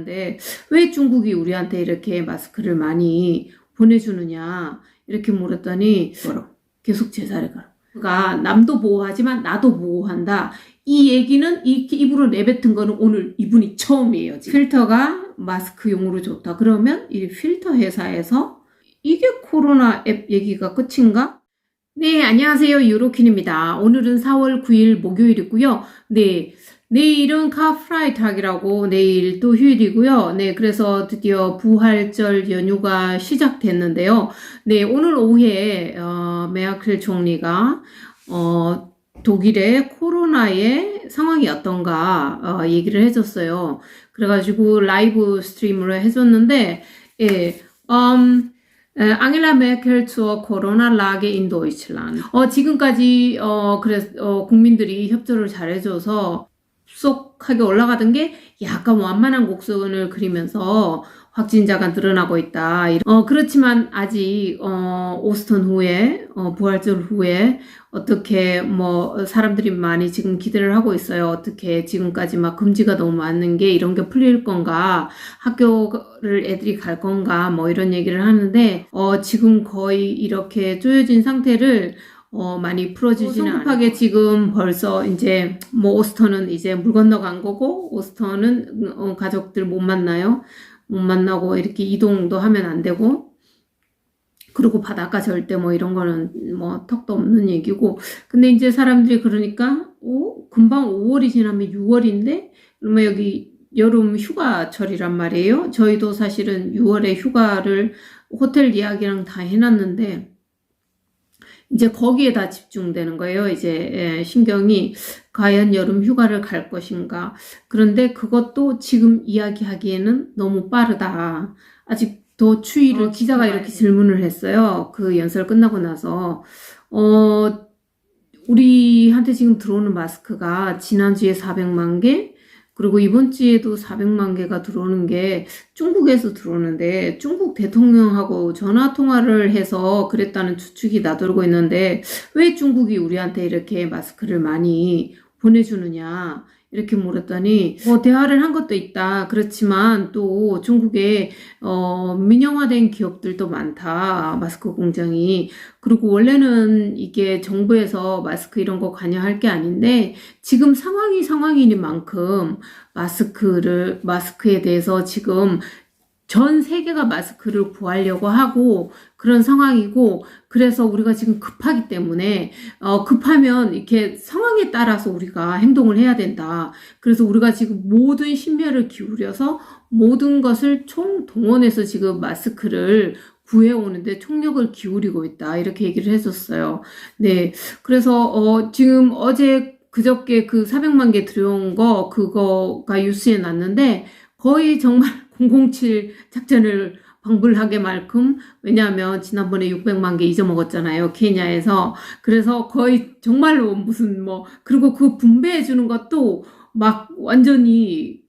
하는데 왜 중국이 우리한테 이렇게 마스크를 많이 보내주느냐 이렇게 물었더니 계속 제자를 걸어. 그러니까 남도 보호하지만 나도 보호한다. 이 얘기는 입으로 내뱉은 거는 오늘 이분이 처음이에요. 지금. 필터가 마스크용으로 좋다. 그러면 이 필터 회사에서 이게 코로나 앱 얘기가 끝인가? 네, 안녕하세요. 유로킨입니다. 오늘은 4월 9일 목요일이고요. 네, 내일은 카프라이탁이라고 내일 또 휴일이고요. 네, 그래서 드디어 부활절 연휴가 시작됐는데요. 네, 오늘 오후에 메르켈 총리가 독일의 코로나의 상황이 어떤가 얘기를 해줬어요. 그래가지고 라이브 스트림으로 해줬는데 예, 앙겔라 메르켈 zur Corona-Lage in Deutschland. 지금까지 국민들이 협조를 잘해줘서 쏙하게 올라가던 게 약간 완만한 곡선을 그리면서 확진자가 늘어나고 있다. 그렇지만 아직 오스턴 후에 부활절 후에 어떻게 사람들이 많이 지금 기대를 하고 있어요. 어떻게 지금까지 막 금지가 너무 많은 게 이런 게 풀릴 건가, 학교를 애들이 갈 건가 이런 얘기를 하는데 지금 거의 이렇게 쪼여진 상태를 많이 풀어주지는 않아요. 성급하게 지금 벌써 이제 오스턴은 이제 물 건너간 거고 오스턴은 가족들 못 만나고 이렇게 이동도 하면 안 되고, 그리고 바닷가 절대 이런 거는 턱도 없는 얘기고. 근데 이제 사람들이 그러니까 금방 5월이 지나면 6월인데 그러면 여기 여름 휴가철이란 말이에요. 저희도 사실은 6월에 휴가를 호텔 예약이랑 다 해놨는데 이제 거기에 다 집중되는 거예요. 이제 신경이 과연 여름 휴가를 갈 것인가. 그런데 그것도 지금 이야기하기에는 너무 빠르다. 아직 더 추이를 기자가 이렇게 질문을 했어요. 그 연설 끝나고 나서 우리한테 지금 들어오는 마스크가 지난주에 400만 개, 그리고 이번 주에도 400만 개가 들어오는 게 중국에서 들어오는데 중국 대통령하고 전화 통화를 해서 그랬다는 추측이 나돌고 있는데 왜 중국이 우리한테 이렇게 마스크를 많이 보내주느냐 이렇게 물었더니 대화를 한 것도 있다. 그렇지만 또 중국에 민영화된 기업들도 많다. 마스크 공장이. 그리고 원래는 이게 정부에서 마스크 이런 거 관여할 게 아닌데 지금 상황인 만큼 마스크에 대해서 지금 전 세계가 마스크를 구하려고 하고 그런 상황이고, 그래서 우리가 지금 급하기 때문에 급하면 이렇게 상황에 따라서 우리가 행동을 해야 된다. 그래서 우리가 지금 모든 심혈을 기울여서 모든 것을 총동원해서 지금 마스크를 구해오는데 총력을 기울이고 있다. 이렇게 얘기를 했었어요. 네, 그래서 지금 그저께 그 400만 개 들여온 그거가 뉴스에 났는데 거의 정말 007 작전을 방불하게 만큼, 왜냐하면 지난번에 600만 개 잊어먹었잖아요. 케냐에서. 그래서 거의 정말로 그리고 그 분배해 주는 것도 막 완전히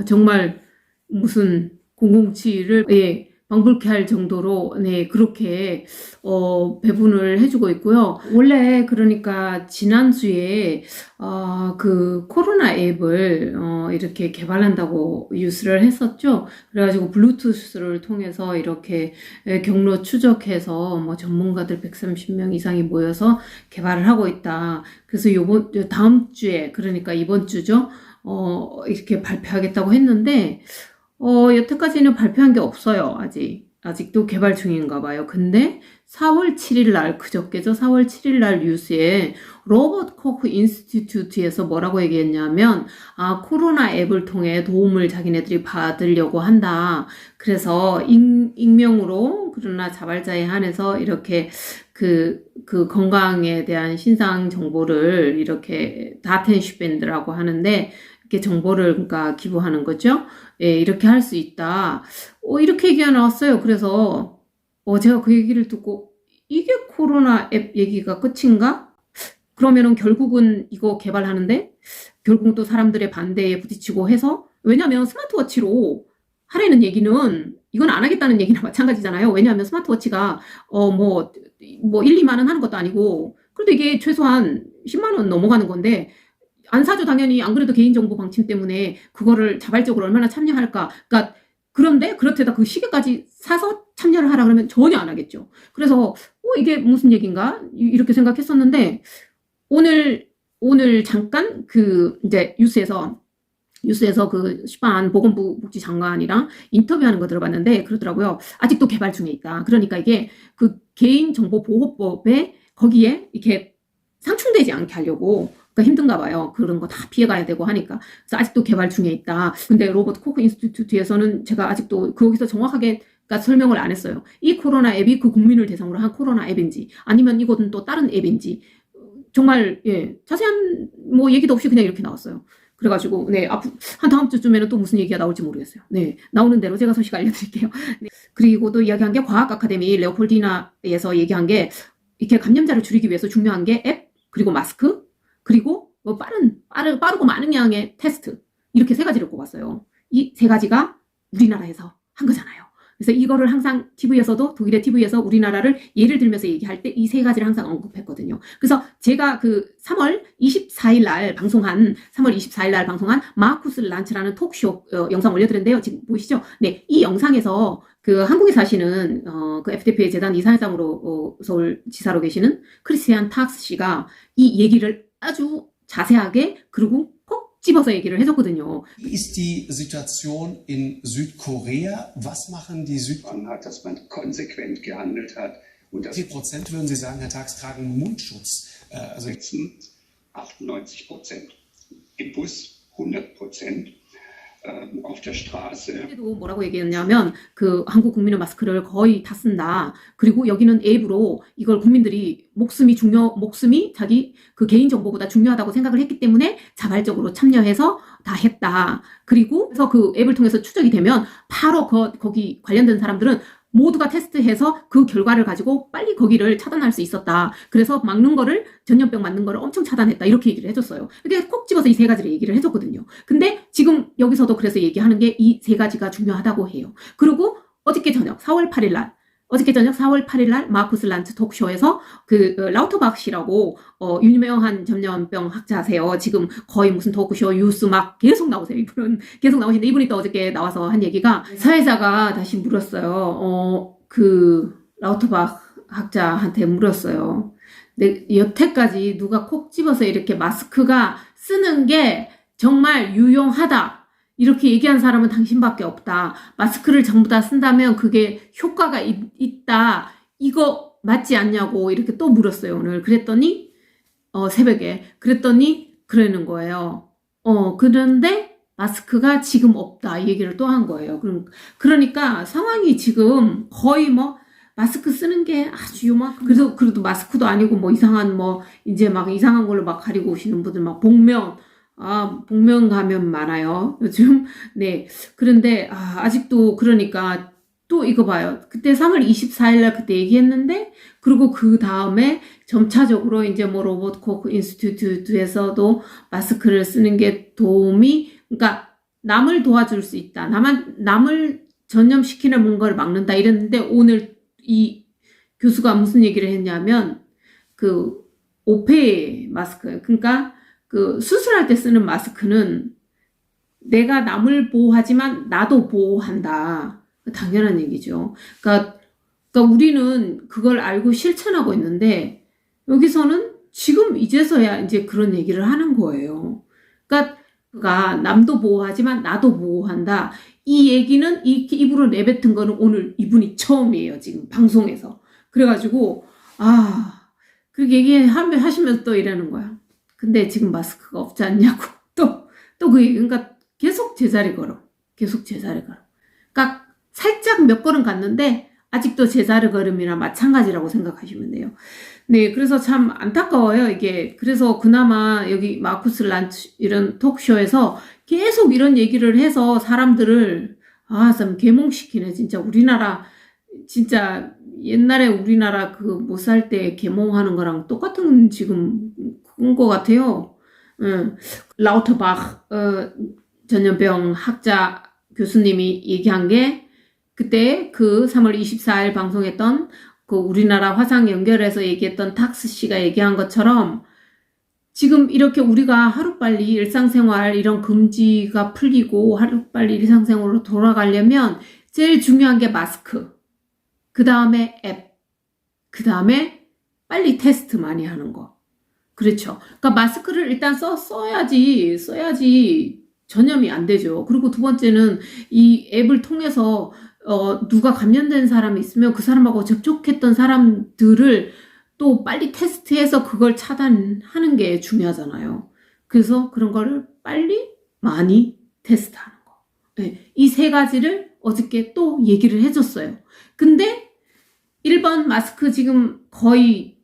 정말 무슨 007을 방불케 할 정도로 그렇게 배분을 해주고 있고요. 원래 그러니까 지난주에 그 코로나 앱을 이렇게 개발한다고 뉴스를 했었죠. 그래가지고 블루투스를 통해서 이렇게 경로 추적해서 전문가들 130명 이상이 모여서 개발을 하고 있다. 그래서 다음 주에, 그러니까 이번 주죠, 이렇게 발표하겠다고 했는데 여태까지는 발표한 게 없어요. 아직도 개발 중인가 봐요. 근데 4월 7일 날, 그저께죠. 4월 7일 날 뉴스에 로버트 코크 인스티튜트에서 뭐라고 얘기했냐면 코로나 앱을 통해 도움을 자기네들이 받으려고 한다. 그래서 익명으로, 그러나 자발자에 한해서 이렇게 그 건강에 대한 신상 정보를 이렇게 다텐슈밴드라고 하는데 이렇게 정보를 그러니까 기부하는 거죠. 예, 이렇게 할 수 있다. 이렇게 얘기가 나왔어요. 그래서 제가 그 얘기를 듣고 이게 코로나 앱 얘기가 끝인가? 그러면은 결국은 이거 개발하는데 결국 또 사람들의 반대에 부딪히고 해서, 왜냐하면 스마트워치로 하라는 얘기는 이건 안 하겠다는 얘기나 마찬가지잖아요. 왜냐하면 스마트워치가 1, 2만 원 하는 것도 아니고, 그래도 이게 최소한 10만 원 넘어가는 건데 안 사죠, 당연히. 안 그래도 개인정보 방침 때문에 그거를 자발적으로 얼마나 참여할까. 그러니까 그런데 그렇대다 그 시계까지 사서 참여를 하라 그러면 전혀 안 하겠죠. 그래서 이게 무슨 얘기인가 이렇게 생각했었는데 오늘 잠깐 그 이제 뉴스에서 그 시판 보건부 복지장관이랑 인터뷰하는 거 들어봤는데 그러더라고요. 아직도 개발 중에 있다. 그러니까 이게 그 개인정보보호법에 거기에 이렇게 상충되지 않게 하려고 그러니까 힘든가 봐요. 그런 거 다 피해가야 되고 하니까. 그래서 아직도 개발 중에 있다. 근데 로버트 코크 인스티튜트에서는 제가 아직도 거기서 정확하게 그러니까 설명을 안 했어요. 이 코로나 앱이 그 국민을 대상으로 한 코로나 앱인지 아니면 이것은 또 다른 앱인지 정말 자세한 뭐 얘기도 없이 그냥 이렇게 나왔어요. 그래가지고 한 다음 주쯤에는 또 무슨 얘기가 나올지 모르겠어요. 나오는 대로 제가 소식 알려드릴게요. 그리고 또 이야기한 게 과학 아카데미 레오폴디나에서 얘기한 게 이렇게 감염자를 줄이기 위해서 중요한 게 앱 그리고 마스크 그리고 뭐 빠르고 많은 양의 테스트 이렇게 세 가지를 꼽았어요. 이 세 가지가 우리나라에서 한 거잖아요. 그래서 이거를 항상 TV에서도 독일의 TV에서 우리나라를 예를 들면서 얘기할 때 이 세 가지를 항상 언급했거든요. 그래서 제가 그 3월 24일 날 방송한 마쿠스 란츠라는 톡쇼 영상 올려드렸는데요. 지금 보이시죠? 네, 이 영상에서 그 한국에 사시는 그 FDP 재단 이사회장으로 서울지사로 계시는 크리스티안 탁스 씨가 이 얘기를 아주 자세하게 그리고 꼭 집어서 얘기를 해줬거든요. Wie ist die Situation in Südkorea? Was machen die Südkoreaner? Hat, dass man konsequent gehandelt hat. Und das Wie viel Prozent würden Sie sagen, Herr Tax, tragen Mundschutz? Also 98%. Im Bus 100%. auf der Straße. 그때도 뭐라고 얘기했냐면 그 한국 국민은 마스크를 거의 다 쓴다. 그리고 여기는 앱으로 이걸 국민들이 목숨이 자기 그 개인 정보보다 중요하다고 생각을 했기 때문에 자발적으로 참여해서 다 했다. 그리고 그래서 그 앱을 통해서 추적이 되면 바로 거기 관련된 사람들은 모두가 테스트해서 그 결과를 가지고 빨리 거기를 차단할 수 있었다. 그래서 전염병 맞는 거를 엄청 차단했다. 이렇게 얘기를 해줬어요. 이렇게 콕 집어서 이 세 가지를 얘기를 해줬거든요. 근데 지금 여기서도 그래서 얘기하는 게 이 세 가지가 중요하다고 해요. 그리고 어저께 저녁 4월 8일 날 마쿠스 란츠 톡쇼에서 그 라우터박 씨라고 유명한 전염병 학자세요. 지금 거의 무슨 토크쇼 뉴스 막 계속 나오세요. 이분은 계속 나오시는데 이분이 또 어저께 나와서 한 얘기가 사회자가 다시 물었어요. 그 라우터박 학자한테 물었어요. 근데 여태까지 누가 콕 집어서 이렇게 마스크가 쓰는 게 정말 유용하다. 이렇게 얘기한 사람은 당신밖에 없다. 마스크를 전부 다 쓴다면 그게 효과가 있다. 이거 맞지 않냐고 이렇게 또 물었어요, 오늘. 그랬더니, 새벽에. 그랬더니, 그러는 거예요. 그런데 마스크가 지금 없다. 이 얘기를 또 한 거예요. 그러니까 상황이 지금 거의 마스크 쓰는 게 아주 요만큼. 그래도 마스크도 아니고 이제 이상한 걸로 막 가리고 오시는 분들 복면 가면 많아요. 요즘. 네. 그런데, 아직도 그러니까 또 이거 봐요. 그때 3월 24일 날 그때 얘기했는데, 그리고 그 다음에 점차적으로 이제 로버트 코크 인스티튜트에서도 마스크를 쓰는 게 그러니까 남을 도와줄 수 있다. 남을 전염시키는 뭔가를 막는다. 이랬는데 오늘 이 교수가 무슨 얘기를 했냐면, 그 오페 마스크. 그러니까 그 수술할 때 쓰는 마스크는 내가 남을 보호하지만 나도 보호한다. 당연한 얘기죠. 그러니까 우리는 그걸 알고 실천하고 있는데 여기서는 지금 이제서야 이제 그런 얘기를 하는 거예요. 그러니까 남도 보호하지만 나도 보호한다. 이 얘기는 입으로 내뱉은 거는 오늘 이분이 처음이에요. 지금 방송에서. 그래가지고 그렇게 얘기하시면서 또 이러는 거야. 근데 지금 마스크가 없지 않냐고. 그러니까 계속 제자리 걸어. 그러니까 살짝 몇 걸음 갔는데 아직도 제자리 걸음이나 마찬가지라고 생각하시면 돼요. 네, 그래서 참 안타까워요, 이게. 그래서 그나마 여기 마쿠스 란츠 이런 톡쇼에서 계속 이런 얘기를 해서 사람들을 참 계몽시키네. 진짜 우리나라 진짜 옛날에 우리나라 그 못 살 때 계몽하는 거랑 똑같은 지금 그런 것 같아요. 라우터박 전염병 학자 교수님이 얘기한 게 그때 그 3월 24일 방송했던 그 우리나라 화상 연결해서 얘기했던 탁스 씨가 얘기한 것처럼 지금 이렇게 우리가 하루빨리 일상생활 이런 금지가 풀리고 하루빨리 일상생활로 돌아가려면 제일 중요한 게 마스크, 그 다음에 앱, 그 다음에 빨리 테스트 많이 하는 거. 그렇죠. 그러니까 마스크를 일단 써야지 전염이 안 되죠. 그리고 두 번째는 이 앱을 통해서 누가 감염된 사람이 있으면 그 사람하고 접촉했던 사람들을 또 빨리 테스트해서 그걸 차단하는 게 중요하잖아요. 그래서 그런 거를 빨리 많이 테스트하는 거. 네, 이 세 가지를 어저께 또 얘기를 해줬어요. 근데 1번 마스크 지금 거의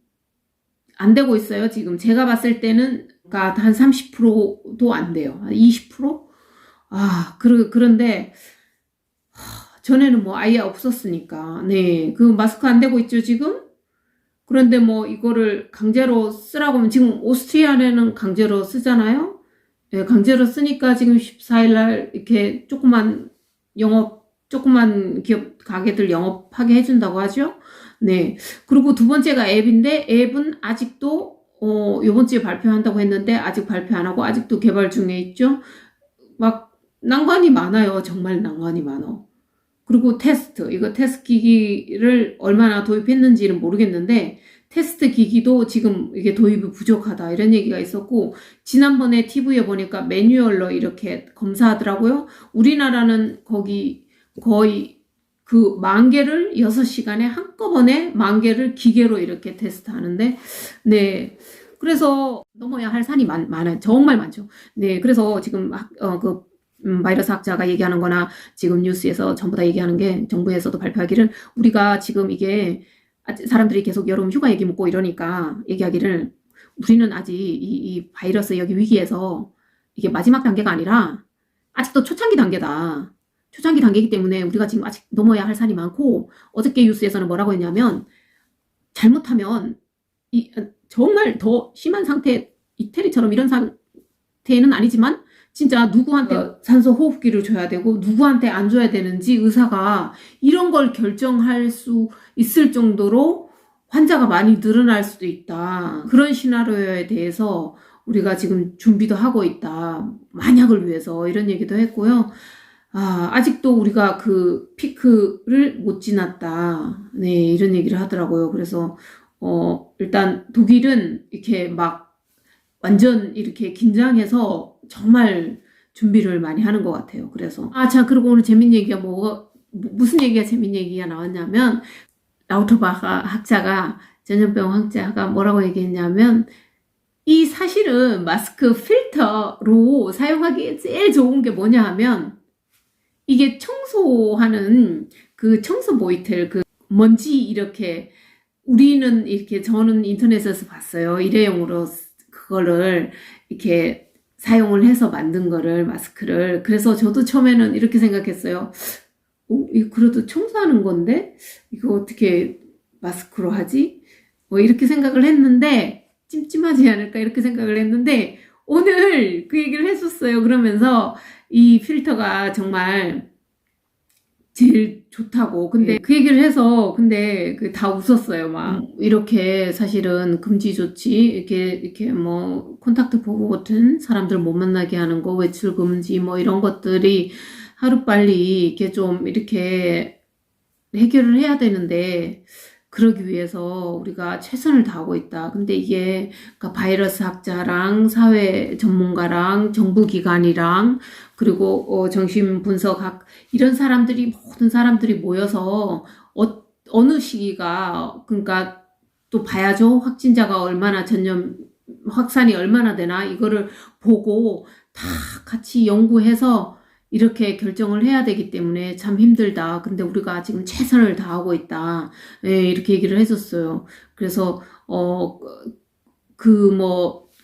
안 되고 있어요. 지금 제가 봤을 때는 한 30%도 안 돼요. 20%? 그런데 전에는 뭐 아예 없었으니까. 네, 그 마스크 안 되고 있죠, 지금? 그런데 뭐 이거를 강제로 쓰라고 하면 지금 오스트리아에는 강제로 쓰잖아요. 네, 강제로 쓰니까 지금 14일날 이렇게 조그만 기업 가게들 영업하게 해준다고 하죠. 네. 그리고 두 번째가 앱인데 앱은 아직도 요번 주에 발표한다고 했는데 아직 발표 안 하고 아직도 개발 중에 있죠. 막 난관이 많아요. 정말 난관이 많아. 그리고 이거 테스트 기기를 얼마나 도입했는지는 모르겠는데 테스트 기기도 지금 이게 도입이 부족하다 이런 얘기가 있었고 지난번에 TV에 보니까 매뉴얼로 이렇게 검사하더라고요. 우리나라는 거기 거의 그 10,000개를 6시간에 한꺼번에 10,000개를 기계로 이렇게 테스트하는데 네. 그래서 넘어야 할 산이 많아요. 정말 많죠. 네. 그래서 지금 바이러스 학자가 얘기하는 거나 지금 뉴스에서 전부 다 얘기하는 게 정부에서도 발표하기를 우리가 지금 이게 사람들이 계속 여름 휴가 얘기 묻고 이러니까 얘기하기를 우리는 아직 이 바이러스 여기 위기에서 이게 마지막 단계가 아니라 아직도 초창기 단계다. 초창기 단계이기 때문에 우리가 지금 아직 넘어야 할 산이 많고 어저께 뉴스에서는 뭐라고 했냐면 잘못하면 정말 더 심한 상태 이태리처럼 이런 상태는 아니지만 진짜 누구한테 산소 호흡기를 줘야 되고 누구한테 안 줘야 되는지 의사가 이런 걸 결정할 수 있을 정도로 환자가 많이 늘어날 수도 있다. 그런 시나리오에 대해서 우리가 지금 준비도 하고 있다. 만약을 위해서 이런 얘기도 했고요. 아직도 우리가 그 피크를 못 지났다. 네, 이런 얘기를 하더라고요. 그래서 일단 독일은 이렇게 막 완전 이렇게 긴장해서 정말 준비를 많이 하는 것 같아요. 그래서 자, 그리고 오늘 재밌는 얘기가 무슨 얘기가 재밌는 얘기가 나왔냐면 라우터바흐 학자가 전염병 학자가 뭐라고 얘기했냐면 이 사실은 마스크 필터로 사용하기에 제일 좋은 게 뭐냐 하면 이게 청소하는 그 청소 모이텔 그 먼지 이렇게 우리는 이렇게 저는 인터넷에서 봤어요. 일회용으로 그거를 이렇게 사용을 해서 만든 거를 마스크를 그래서 저도 처음에는 이렇게 생각했어요. 이거 그래도 청소하는 건데 이거 어떻게 마스크로 하지? 뭐 이렇게 생각을 했는데 찜찜하지 않을까 이렇게 생각을 했는데 오늘 그 얘기를 했었어요. 그러면서 이 필터가 정말 제일 좋다고. 근데 그 얘기를 해서 근데 다 웃었어요. 막 이렇게 사실은 금지 조치 이렇게 뭐 콘탁트 보고 같은 사람들 못 만나게 하는 거 외출 금지 뭐 이런 것들이 하루빨리 이렇게 좀 이렇게 해결을 해야 되는데 그러기 위해서 우리가 최선을 다하고 있다. 근데 이게 그러니까 바이러스 학자랑 사회 전문가랑 정부기관이랑 그리고 정신분석학 이런 사람들이 모든 사람들이 모여서 어느 시기가 그러니까 또 봐야죠. 확진자가 얼마나 확산이 얼마나 되나 이거를 보고 다 같이 연구해서 이렇게 결정을 해야 되기 때문에 참 힘들다. 근데 우리가 지금 최선을 다하고 있다. 네, 이렇게 얘기를 했었어요. 그래서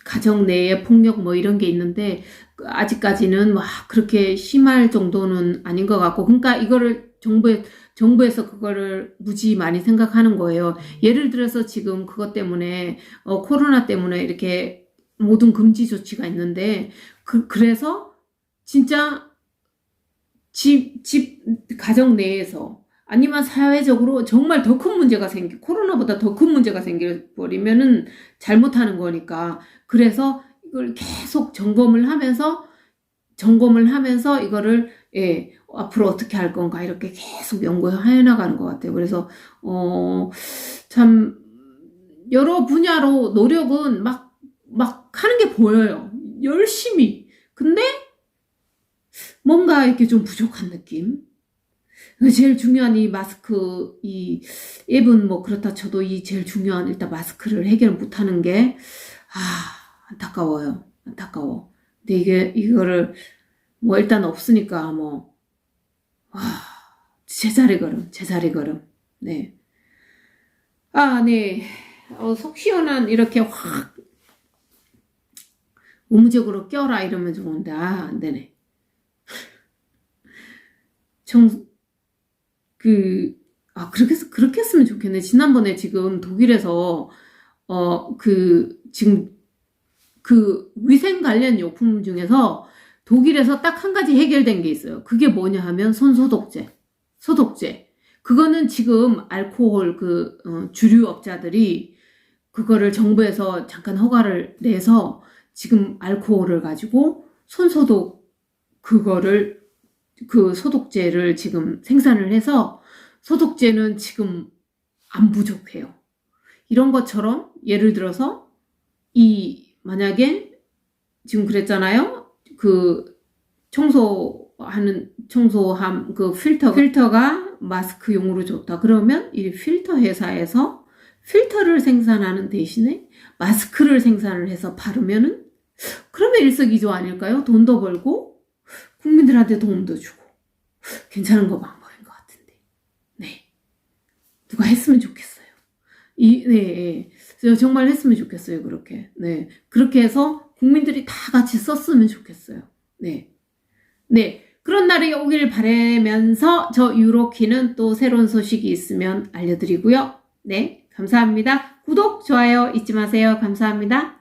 가정 내의 폭력 뭐 이런 게 있는데 아직까지는 막 그렇게 심할 정도는 아닌 것 같고 그러니까 이거를 정부에서 그거를 무지 많이 생각하는 거예요. 예를 들어서 지금 그것 때문에 코로나 때문에 이렇게 모든 금지 조치가 있는데 그래서 진짜 가정 내에서 아니면 사회적으로 정말 더 큰 문제가 코로나보다 더 큰 문제가 생겨버리면은 잘못하는 거니까. 그래서 이걸 계속 점검을 하면서 이거를, 예, 앞으로 어떻게 할 건가, 이렇게 계속 연구해 나가는 것 같아요. 그래서, 참, 여러 분야로 노력은 막 하는 게 보여요. 열심히. 근데, 뭔가 이렇게 좀 부족한 느낌? 제일 중요한 이 마스크, 이 앱은 뭐 그렇다 쳐도 이 제일 중요한 일단 마스크를 해결 못하는 게, 안타까워요. 안타까워. 근데 이거를 뭐 일단 없으니까 뭐, 제자리 걸음. 네. 네. 속 시원한 이렇게 확 의무적으로 껴라 이러면 좋은데, 안 되네. 그렇게 했으면 좋겠네. 지난번에 지금 독일에서, 지금 위생 관련 용품 중에서 독일에서 딱 한 가지 해결된 게 있어요. 그게 뭐냐 하면 손소독제. 그거는 지금 알코올 주류업자들이 그거를 정부에서 잠깐 허가를 내서 지금 알코올을 가지고 손소독 소독제를 지금 생산을 해서 소독제는 지금 안 부족해요. 이런 것처럼 예를 들어서 만약에 지금 그랬잖아요. 청소함 필터가 마스크용으로 좋다. 그러면 이 필터 회사에서 필터를 생산하는 대신에 마스크를 생산을 해서 바르면은 그러면 일석이조 아닐까요? 돈도 벌고 국민들한테 도움도 주고 괜찮은 방법인 것 같은데. 네. 누가 했으면 좋겠어요. 네. 정말 했으면 좋겠어요. 그렇게. 네. 그렇게 해서 국민들이 다 같이 썼으면 좋겠어요. 네. 네. 그런 날이 오길 바라면서 저 유로키는 또 새로운 소식이 있으면 알려드리고요. 네. 감사합니다. 구독, 좋아요 잊지 마세요. 감사합니다.